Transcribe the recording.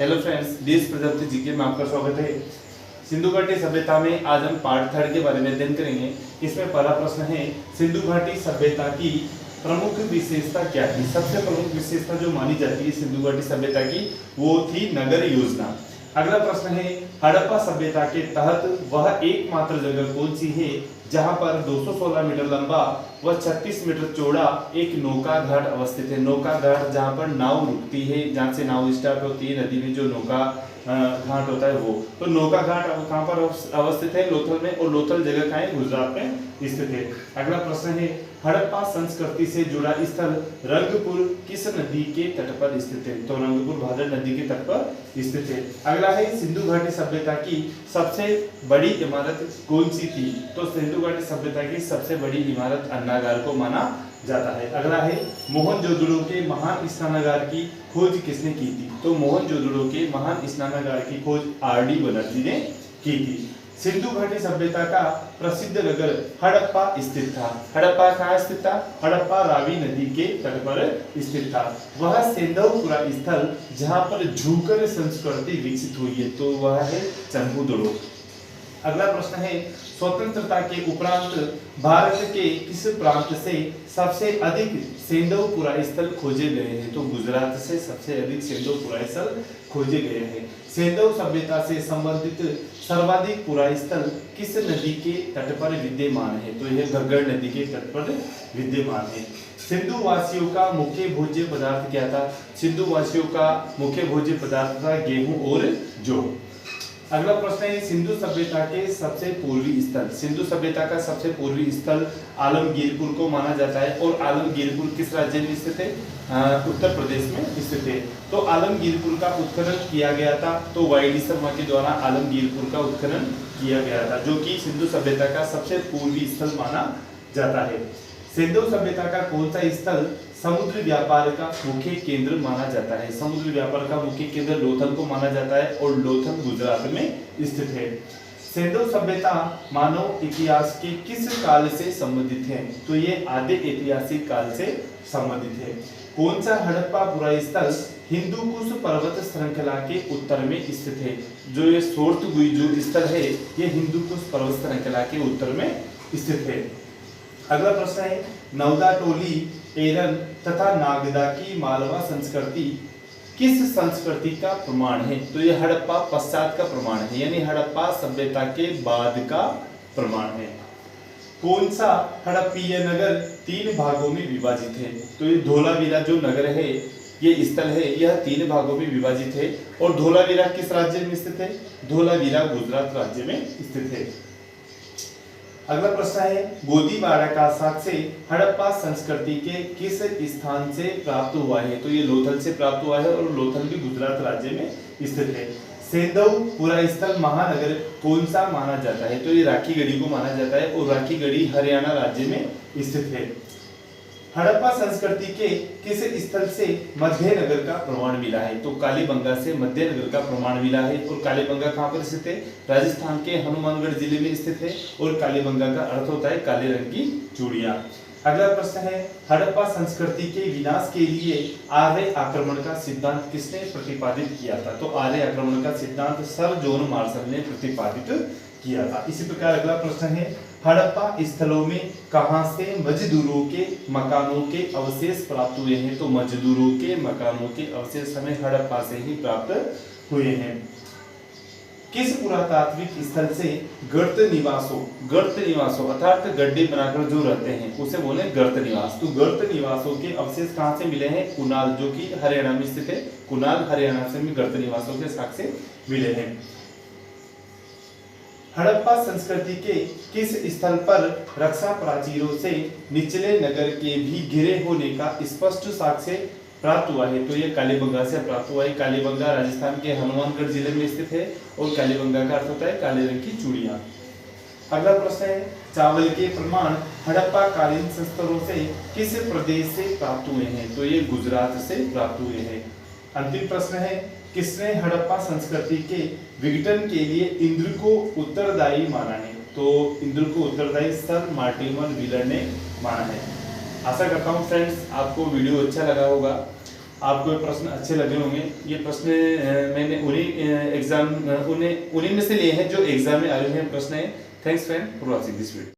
Hello friends, देश Prajapati GK में आपका स्वागत है। सिंधु घाटी सभ्यता में आज हम पार्ट 3 के बारे में अध्ययन करेंगे। इसमें पहला प्रश्न है, सिंधु घाटी सभ्यता की प्रमुख विशेषता क्या थी। सबसे प्रमुख विशेषता जो मानी जाती है सिंधु घाटी सभ्यता की वो थी नगर योजना। अगला प्रश्न है, हड़प्पा सभ्यता के तहत वह एकमात्र जगह कौन सी है जहां पर 216 मीटर लंबा व 36 मीटर चौड़ा एक नौका घाट अवस्थित है। नौका घाट जहां पर नाव रुकती है, जहां से नाव स्टार्ट होती है, नदी में जो नौका घाट होता है वो। तो नौका घाट कहां पर अवस्थित है? लोथल में। और लोथल जगह कहां है? गुजरात में स्थित है। अगला प्रश्न है, हड़प्पा संस्कृति से जुड़ा स्थल रंगपुर किस नदी के तट पर स्थित है? तो रंगपुर भादर नदी के तट पर स्थित है। अगला है, सिंधु घाटी सभ्यता की सबसे बड़ी इमारत कौन सी थी? तो सिंधु घाटी सभ्यता की सबसे बड़ी इमारत अन्नागार को माना जाता है। अगला है, मोहनजोदड़ो के महान स्नानागार की खोज किसने की थी? तो मोहनजोदड़ो के महान स्नानागार की खोज आर.डी. बनर्जी ने की थी। सिंधु घाटी सभ्यता का प्रसिद्ध नगर हड़प्पा स्थित था। हड़प्पा कहाँ स्थित था? हड़प्पा रावी नदी के तट पर स्थित था। वह सेंधवपुरा स्थल जहाँ पर झूकर संस्कृति विकसित हुई है, तो वह है चंबुदड़ो। अगला प्रश्न है, स्वतंत्रता के उपरांत भारत के किस प्रांत से सबसे अधिक सेंधवपुरा स्थल खोजे गए हैं? तो गुजरात से सबसे अधिक सेंधवपुरा स्थल खोजे गए हैं। सेंधव सभ्यता से संबंधित सर्वाधिक पुरा स्थल किस नदी के तट पर विद्यमान है? तो यह घग्गर नदी के तट पर विद्यमान है। सिंधु वासियों का मुख्य भोज्य पदार्थ क्या था? सिंधु वासियों का मुख्य भोज्य पदार्थ था गेहूं और जौ। अगला प्रश्न है, सिंधु सभ्यता के सबसे पूर्वी स्थल। सिंधु सभ्यता का सबसे पूर्वी स्थल आलमगीरपुर को माना जाता है। और आलमगीरपुर किस राज्य में स्थित है? उत्तर प्रदेश में स्थित है। तो आलमगीरपुर का उत्खनन किया गया था, तो वाई.डी. शर्मा के द्वारा आलमगीरपुर का उत्खनन किया गया था, जो कि सिंधु सभ्यता का सबसे पूर्वी स्थल माना जाता है। सिंधु सभ्यता का कौन सा स्थल समुद्र व्यापार का मुख्य केंद्र माना जाता है? समुद्र व्यापार का मुख्य केंद्र लोथल को माना जाता है और लोथल गुजरात में स्थित है। सिंधु सभ्यता मानव इतिहास के किस काल से संबंधित है? तो ये आदि ऐतिहासिक काल से संबंधित है। कौन सा हड़प्पा पुरा स्थल हिंदुकुश पर्वत श्रृंखला के उत्तर में स्थित है? जो ये सोर्तगुई जो स्थल है ये हिंदुकुश पर्वत श्रृंखला के उत्तर में स्थित है। अगला प्रश्न है, नवदा टोली, एरन तथा नागदा की मालवा संस्कृति किस संस्कृति का प्रमाण है? तो यह हड़प्पा पश्चात का प्रमाण है, यानी हड़प्पा सभ्यता के बाद का प्रमाण है। कौन सा हड़प्पीय नगर 3 भागों में विभाजित है? तो ये धोलावीरा जो नगर है, ये स्थल है, यह 3 भागों में विभाजित है। और धोलावीरा किस राज्य में स्थित है? धोलावीरा गुजरात राज्य में स्थित है। अगला प्रश्न है, गोदीबाड़ा का साक्ष्य हड़प्पा संस्कृति के किस स्थान से प्राप्त हुआ है? तो ये लोथल से प्राप्त हुआ है और लोथल भी गुजरात राज्य में स्थित है। सेंधवपुरा स्थल महानगर कौन सा माना जाता है? तो ये राखीगढ़ी को माना जाता है और राखीगढ़ी हरियाणा राज्य में स्थित है। हड़प्पा संस्कृति के किस स्थल से मध्यनगर का प्रमाण मिला है? तो कालीबंगा से मध्यनगर का प्रमाण मिला है। और कालीबंगा कहां पर स्थित है? राजस्थान के हनुमानगढ़ जिले में स्थित है। और कालीबंगा का अर्थ होता है काले रंग की चूड़ियां। अगला प्रश्न है, हड़प्पा संस्कृति के विनाश के लिए आर्य आक्रमण का सिद्धांत किसने प्रतिपादित किया था? तो आर्य आक्रमण का सिद्धांत सर जॉन मार्शल ने प्रतिपादित किया था। इसी प्रकार अगला प्रश्न है, हड़प्पा स्थलों में कहां से मजदूरों के मकानों के अवशेष प्राप्त हुए हैं? तो मजदूरों के मकानों के अवशेष हमें हड़प्पा से ही प्राप्त हुए हैं। किस पुरातात्विक स्थल से गर्त निवासों अर्थात गड्ढे बनाकर जो रहते हैं उसे बोले गर्त निवास। तो गर्त निवासों के अवशेष कहां से मिले हैं? कुनाल, जो कि हरियाणा में स्थित है। कुनाल हरियाणा से भी गर्त निवासों के साक्ष्य मिले हैं। हड़प्पा संस्कृति के किस स्थल पर रक्षा प्राचीरों से निचले नगर के भी घिरे होने का स्पष्ट साक्ष्य प्राप्त हुआ है? तो ये कालीबंगा से प्राप्त हुआ है। कालीबंगा राजस्थान के हनुमानगढ़ जिले में स्थित है और कालीबंगा का अर्थ होता है काले रंग की चूड़ियां। अगला प्रश्न है, चावल के प्रमाण हड़प्पा कालीन शस्त्रों से किस प्रदेश से प्राप्त हुए हैं? तो ये गुजरात से प्राप्त हुए हैं। अंतिम प्रश्न है, किसने हड़प्पा संस्कृति के विघटन के लिए इंद्र को उत्तरदायी माना है? तो इंद्र को उत्तरदायी सर मार्टिमर व्हीलर ने माना है। आशा करता हूँ फ्रेंड्स आपको वीडियो अच्छा लगा होगा। आपको ये प्रश्न अच्छे लगे होंगे। ये प्रश्न मैंने उन्हीं में से लिए हैं जो एग्जाम में आए हुए प्रश्न हैं। Thanks friend for watching this video.